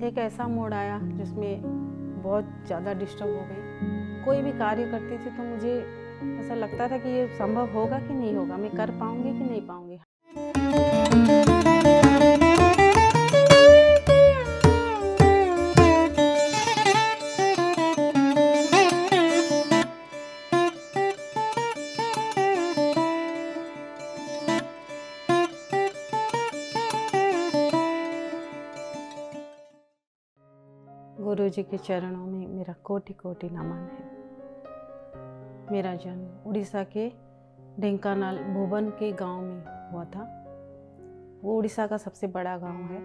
एक ऐसा मोड़ आया जिसमें बहुत ज़्यादा डिस्टर्ब हो गई। कोई भी कार्य करती थी तो मुझे ऐसा लगता था कि ये संभव होगा कि नहीं होगा, मैं कर पाऊँगी कि नहीं पाऊँगी। गुरु जी के चरणों में मेरा कोटि कोटि नमन है। मेरा जन्म उड़ीसा के ढेंकानाल भुवन के गांव में हुआ था। वो उड़ीसा का सबसे बड़ा गांव है।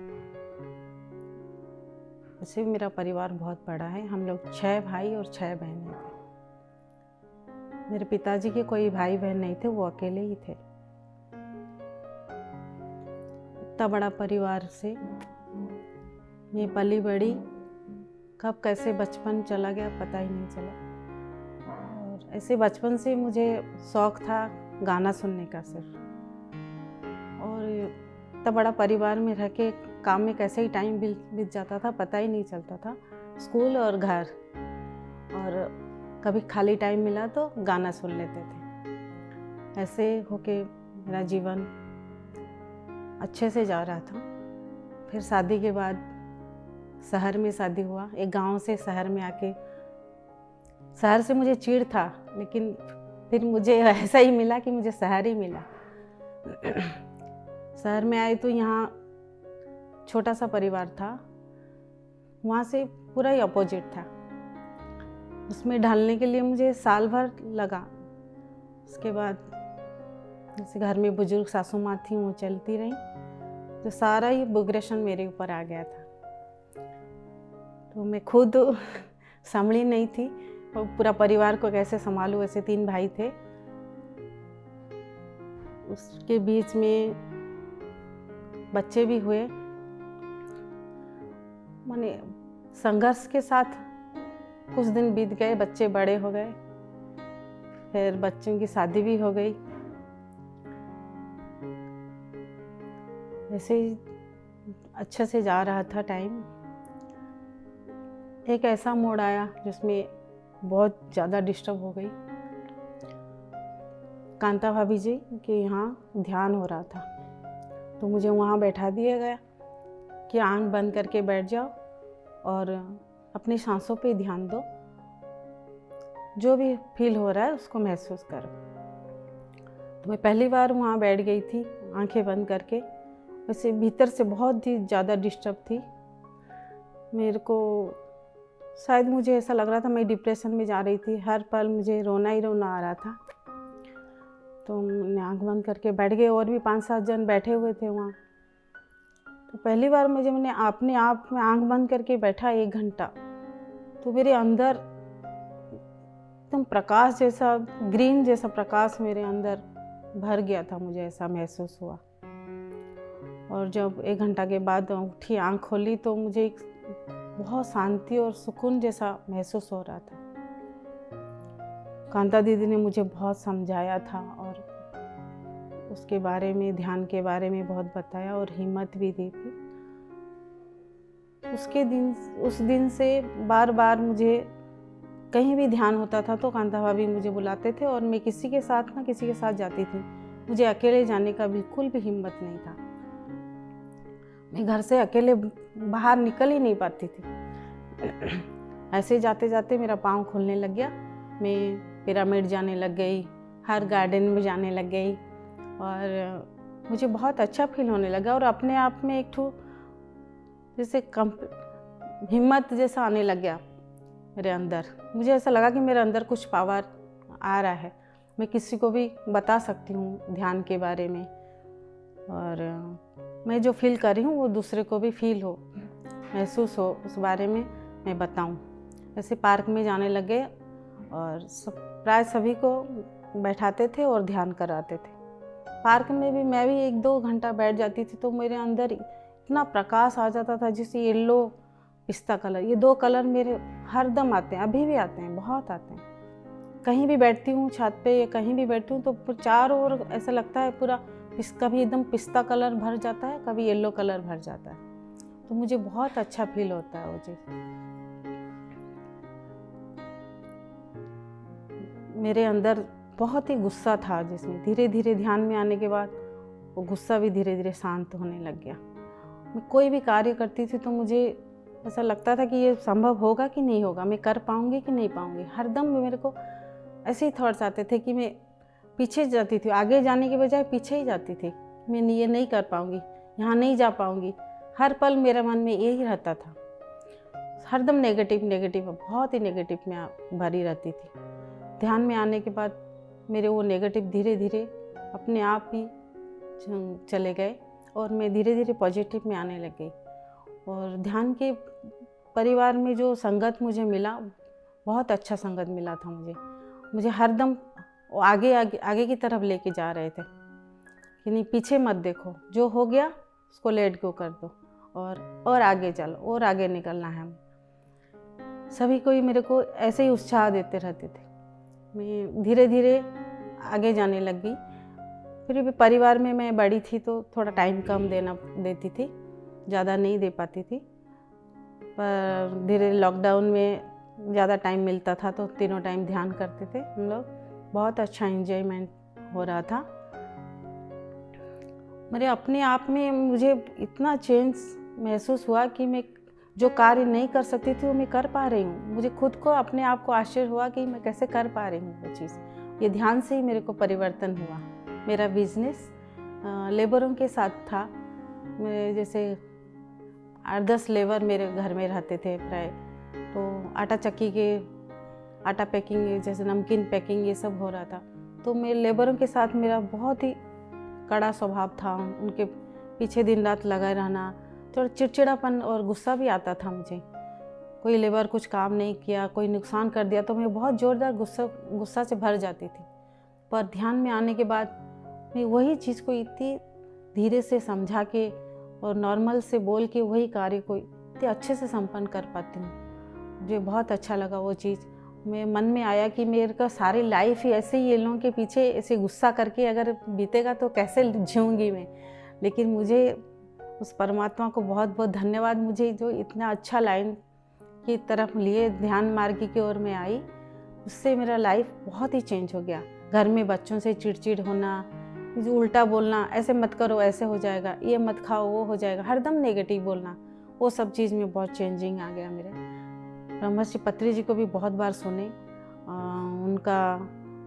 वैसे भी मेरा परिवार बहुत बड़ा है। हम लोग 6 भाई और 6 बहनें थे। मेरे पिताजी के कोई भाई बहन नहीं थे, वो अकेले ही थे। इतना बड़ा परिवार से मैं पली बड़ी, कब कैसे बचपन चला गया पता ही नहीं चला। और ऐसे बचपन से मुझे शौक़ था गाना सुनने का सिर्फ। और इतना बड़ा परिवार में रह के काम में कैसे ही टाइम बीत जाता था पता ही नहीं चलता था। स्कूल और घर, और कभी खाली टाइम मिला तो गाना सुन लेते थे। ऐसे होके मेरा जीवन अच्छे से जा रहा था। फिर शादी के बाद शहर में शादी हुआ। एक गांव से शहर में आके, शहर से मुझे चिढ़ था, लेकिन फिर मुझे ऐसा ही मिला कि मुझे शहर ही मिला। शहर में आए तो यहाँ छोटा सा परिवार था, वहाँ से पूरा ही अपोजिट था। उसमें ढलने के लिए मुझे साल भर लगा। उसके बाद जैसे घर में बुजुर्ग सासू माँ थी, वो चलती रही, तो सारा ही बुग्रेशन मेरे ऊपर आ गया था। तो मैं खुद संभली नहीं थी, और पूरा परिवार को कैसे संभालूं। ऐसे 3 भाई थे, उसके बीच में बच्चे भी हुए। माने संघर्ष के साथ कुछ दिन बीत गए, बच्चे बड़े हो गए, फिर बच्चों की शादी भी हो गई। ऐसे ही अच्छे से जा रहा था टाइम। एक ऐसा मोड़ आया जिसमें बहुत ज़्यादा डिस्टर्ब हो गई। कांता भाभी जी के यहाँ ध्यान हो रहा था, तो मुझे वहाँ बैठा दिया गया कि आंख बंद करके बैठ जाओ और अपनी सांसों पे ध्यान दो, जो भी फील हो रहा है उसको महसूस करो। तो मैं पहली बार वहाँ बैठ गई थी आंखें बंद करके। वैसे भीतर से बहुत ही ज़्यादा डिस्टर्ब थी। मेरे को शायद मुझे ऐसा लग रहा था मैं डिप्रेशन में जा रही थी। हर पल मुझे रोना ही रोना आ रहा था। तो मैंने आँख बंद करके बैठ गए, और भी 5-7 जन बैठे हुए थे वहाँ। तो पहली बार मैंने अपने आप में आँख बंद करके बैठा 1 घंटा, तो मेरे अंदर एकदम प्रकाश जैसा, ग्रीन जैसा प्रकाश मेरे अंदर भर गया था। मुझे ऐसा महसूस हुआ। और जब 1 घंटा के बाद उठी, आँख खोली, तो मुझे बहुत शांति और सुकून जैसा महसूस हो रहा था। कांता दीदी ने मुझे बहुत समझाया था और उसके बारे में, ध्यान के बारे में बहुत बताया और हिम्मत भी दी थी। उस दिन से बार बार मुझे कहीं भी ध्यान होता था तो कांता भाभी मुझे बुलाते थे, और मैं किसी के साथ जाती थी। मुझे अकेले जाने का बिल्कुल भी हिम्मत नहीं था। मैं घर से अकेले बाहर निकल ही नहीं पाती थी। ऐसे जाते जाते मेरा पाँव खुलने लग गया। मैं पिरामिड जाने लग गई, हर गार्डन में जाने लग गई, और मुझे बहुत अच्छा फील होने लगा। और अपने आप में एक ठो जैसे हिम्मत जैसा आने लग गया मेरे अंदर। मुझे ऐसा लगा कि मेरे अंदर कुछ पावर आ रहा है, मैं किसी को भी बता सकती हूँ ध्यान के बारे में, और मैं जो फील कर रही हूँ वो दूसरे को भी फील हो, महसूस हो, उस बारे में मैं बताऊँ। ऐसे पार्क में जाने लगे, और प्राय सभी को बैठाते थे और ध्यान कराते थे। पार्क में भी मैं भी 1-2 घंटा बैठ जाती थी, तो मेरे अंदर इतना प्रकाश आ जाता था, जैसे येलो, पिस्ता कलर। ये 2 कलर मेरे हर दम आते हैं, अभी भी आते हैं, बहुत आते हैं। कहीं भी बैठती हूँ, छत पे या कहीं भी बैठती हूँ, तो चारों ओर ऐसा लगता है पूरा, कभी एकदम पिस्ता कलर भर जाता है, कभी येलो कलर भर जाता है। तो मुझे बहुत अच्छा फील होता है वो चीज़। मेरे अंदर बहुत ही गुस्सा था, जिसमें धीरे धीरे ध्यान में आने के बाद वो गुस्सा भी धीरे धीरे शांत होने लग गया। मैं कोई भी कार्य करती थी तो मुझे ऐसा लगता था कि ये संभव होगा कि नहीं होगा, मैं कर पाऊँगी कि नहीं पाऊँगी। हरदम मेरे को ऐसे ही थॉट्स आते थे कि मैं पीछे जाती थी, आगे जाने के बजाय पीछे ही जाती थी। मैं ये नहीं कर पाऊँगी, यहाँ नहीं जा पाऊँगी। हर पल मेरे मन में यही रहता था, हरदम नेगेटिव नेगेटिव, बहुत ही नेगेटिव में भरी रहती थी। ध्यान में आने के बाद मेरे वो नेगेटिव धीरे धीरे अपने आप ही चले गए और मैं धीरे धीरे पॉजिटिव में आने लग गई। और ध्यान के परिवार में जो संगत मुझे मिला, बहुत अच्छा संगत मिला था मुझे हरदम आगे आगे आगे की तरफ लेके जा रहे थे कि नहीं, पीछे मत देखो, जो हो गया उसको लेट गो कर दो और आगे चलो और आगे निकलना है। सभी कोई मेरे को ऐसे ही उत्साह देते रहते थे। मैं धीरे धीरे आगे जाने लग गई। फिर भी परिवार में मैं बड़ी थी तो थोड़ा टाइम कम देती थी, ज़्यादा नहीं दे पाती थी। पर धीरे लॉकडाउन में ज़्यादा टाइम मिलता था तो तीनों टाइम ध्यान करते थे हम लोग। बहुत अच्छा एंजॉयमेंट हो रहा था। मेरे अपने आप में मुझे इतना चेंज महसूस हुआ कि मैं जो कार्य नहीं कर सकती थी वो मैं कर पा रही हूँ। मुझे खुद को अपने आप को आश्चर्य हुआ कि मैं कैसे कर पा रही हूँ वो चीज़। ये ध्यान से ही मेरे को परिवर्तन हुआ। मेरा बिजनेस लेबरों के साथ था। मेरे जैसे 8-10 लेबर मेरे घर में रहते थे प्राय, तो आटा चक्की के आटा पैकिंग, जैसे नमकीन पैकिंग, ये सब हो रहा था। तो मेरे लेबरों के साथ मेरा बहुत ही कड़ा स्वभाव था। उनके पीछे दिन रात लगा रहना, थोड़ा चिड़चिड़ापन और गुस्सा भी आता था मुझे। कोई लेबर कुछ काम नहीं किया, कोई नुकसान कर दिया तो मैं बहुत ज़ोरदार गुस्सा से भर जाती थी। पर ध्यान में आने के बाद मैं वही चीज़ को इतनी धीरे से समझा के और नॉर्मल से बोल के वही कार्य को इतने अच्छे से संपन्न कर पाती हूँ। मुझे बहुत अच्छा लगा वो चीज़। मैं मन में आया कि मेरे का सारी लाइफ ही ऐसे ही ये लोगों के पीछे ऐसे गुस्सा करके अगर बीतेगा तो कैसे जीऊँगी मैं। लेकिन मुझे उस परमात्मा को बहुत बहुत धन्यवाद, मुझे जो इतना अच्छा लाइन की तरफ लिए ध्यान मार्ग की ओर में आई, उससे मेरा लाइफ बहुत ही चेंज हो गया। घर में बच्चों से चिड़चिड़ होना, जो उल्टा बोलना, ऐसे मत करो ऐसे हो जाएगा, ये मत खाओ वो हो जाएगा, हरदम नेगेटिव बोलना, वो सब चीज़ में बहुत चेंजिंग आ गया मेरे। ब्रह्मश्री पत्री जी को भी बहुत बार सुने, उनका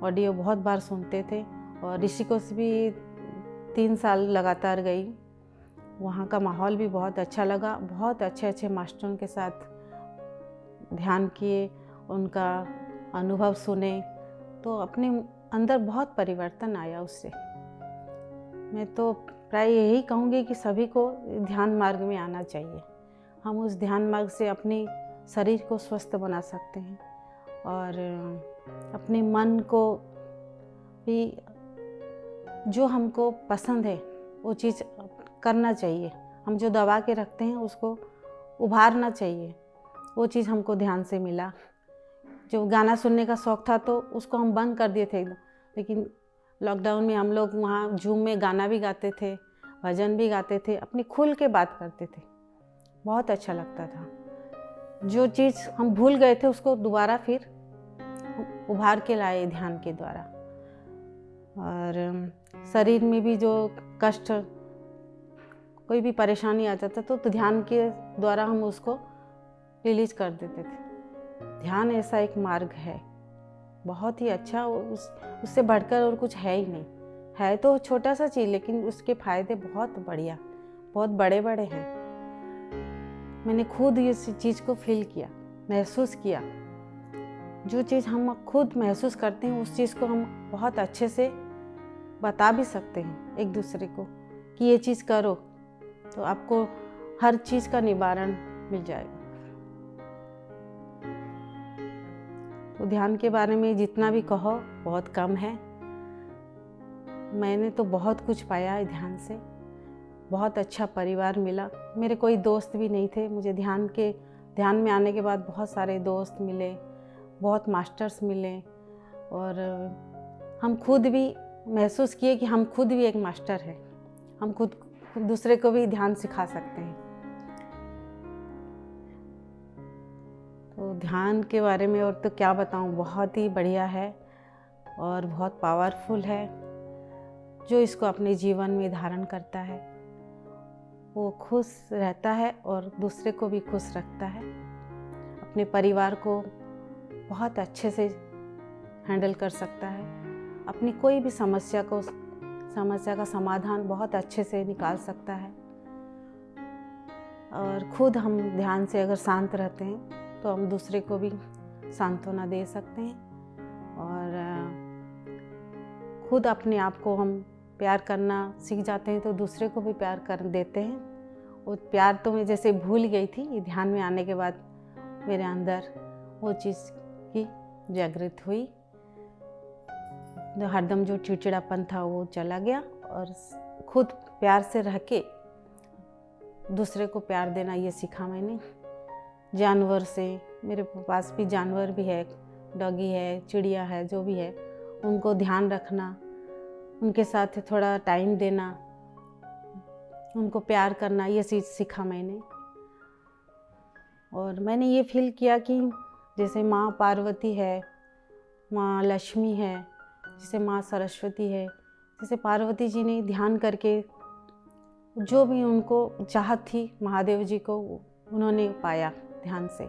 ऑडियो बहुत बार सुनते थे। और ऋषिकेश भी 3 साल लगातार गई। वहाँ का माहौल भी बहुत अच्छा लगा। बहुत अच्छे अच्छे मास्टरों के साथ ध्यान किए, उनका अनुभव सुने, तो अपने अंदर बहुत परिवर्तन आया उससे। मैं तो प्राय यही कहूँगी कि सभी को ध्यान मार्ग में आना चाहिए। हम उस ध्यान मार्ग से अपने शरीर को स्वस्थ बना सकते हैं और अपने मन को भी, जो हमको पसंद है वो चीज़ करना चाहिए। हम जो दबा के रखते हैं उसको उभारना चाहिए। वो चीज़ हमको ध्यान से मिला। जो गाना सुनने का शौक़ था तो उसको हम बंद कर दिए थे एकदम, लेकिन लॉकडाउन में हम लोग वहाँ जूम में गाना भी गाते थे, भजन भी गाते थे, अपनी खुल के बात करते थे। बहुत अच्छा लगता था। जो चीज़ हम भूल गए थे उसको दोबारा फिर उभार के लाए ध्यान के द्वारा। और शरीर में भी जो कष्ट, कोई भी परेशानी आ जाता तो ध्यान के द्वारा हम उसको रिलीज कर देते थे। ध्यान ऐसा एक मार्ग है, बहुत ही अच्छा। उससे बढ़कर और कुछ है ही नहीं। है तो छोटा सा चीज़, लेकिन उसके फायदे बहुत बढ़िया, बहुत बड़े बड़े हैं। मैंने खुद इस चीज़ को फील किया, महसूस किया। जो चीज़ हम खुद महसूस करते हैं उस चीज़ को हम बहुत अच्छे से बता भी सकते हैं एक दूसरे को कि ये चीज़ करो तो आपको हर चीज़ का निवारण मिल जाएगा। तो ध्यान के बारे में जितना भी कहो बहुत कम है। मैंने तो बहुत कुछ पाया है ध्यान से। बहुत अच्छा परिवार मिला। मेरे कोई दोस्त भी नहीं थे। मुझे ध्यान में आने के बाद बहुत सारे दोस्त मिले, बहुत मास्टर्स मिले, और हम खुद भी महसूस किए कि हम खुद भी एक मास्टर हैं। हम खुद दूसरे को भी ध्यान सिखा सकते हैं। तो ध्यान के बारे में और तो क्या बताऊँ, बहुत ही बढ़िया है और बहुत पावरफुल है। जो इसको अपने जीवन में धारण करता है वो खुश रहता है और दूसरे को भी खुश रखता है। अपने परिवार को बहुत अच्छे से हैंडल कर सकता है। अपनी कोई भी समस्या का समाधान बहुत अच्छे से निकाल सकता है। और खुद हम ध्यान से अगर शांत रहते हैं तो हम दूसरे को भी सांत्वना दे सकते हैं। और खुद अपने आप को हम प्यार करना सीख जाते हैं तो दूसरे को भी प्यार कर देते हैं। वो प्यार तो मैं जैसे भूल गई थी, ये ध्यान में आने के बाद मेरे अंदर वो चीज़ की जागृत हुई। हरदम जो चिड़चिड़ापन था वो चला गया और खुद प्यार से रह के दूसरे को प्यार देना ये सीखा मैंने। जानवर से, मेरे पास भी जानवर भी है, डॉगी है, चिड़िया है, जो भी है, उनको ध्यान रखना, उनके साथ थोड़ा टाइम देना, उनको प्यार करना, ये चीज़ सीखा मैंने। और मैंने ये फील किया कि जैसे माँ पार्वती है, माँ लक्ष्मी है, जैसे माँ सरस्वती है, जैसे पार्वती जी ने ध्यान करके जो भी उनको चाहत थी महादेव जी को उन्होंने पाया ध्यान से।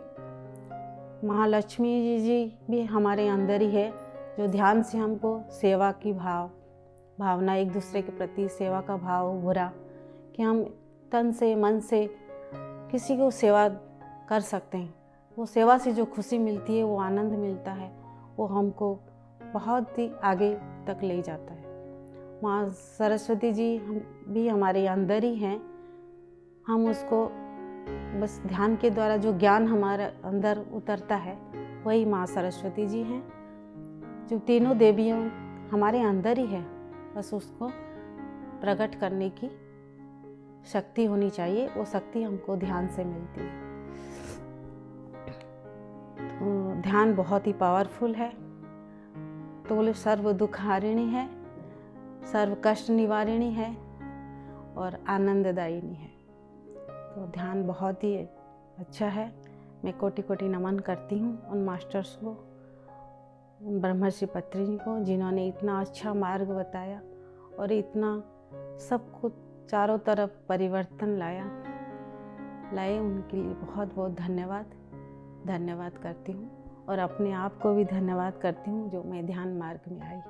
महालक्ष्मी जी भी हमारे अंदर ही है, जो ध्यान से हमको सेवा की भावना, एक दूसरे के प्रति सेवा का भाव उभरा कि हम तन से मन से किसी को सेवा कर सकते हैं। वो सेवा से जो खुशी मिलती है, वो आनंद मिलता है, वो हमको बहुत ही आगे तक ले जाता है। माँ सरस्वती जी भी हमारे अंदर ही हैं। हम उसको बस ध्यान के द्वारा जो ज्ञान हमारे अंदर उतरता है वही माँ सरस्वती जी हैं। जो तीनों देवियों हमारे अंदर ही है, बस उसको प्रकट करने की शक्ति होनी चाहिए। वो शक्ति हमको ध्यान से मिलती है। तो ध्यान बहुत ही पावरफुल है। तो बोले सर्व दुखारिणी है, सर्व कष्ट निवारिणी है और आनंददायिनी है। तो ध्यान बहुत ही अच्छा है। मैं कोटि कोटि नमन करती हूँ उन मास्टर्स को, उन ब्रह्मर्षि पत्रि जी को, जिन्होंने इतना अच्छा मार्ग बताया और इतना सब कुछ चारों तरफ परिवर्तन लाए। उनके लिए बहुत बहुत धन्यवाद करती हूँ और अपने आप को भी धन्यवाद करती हूँ जो मैं ध्यान मार्ग में आई।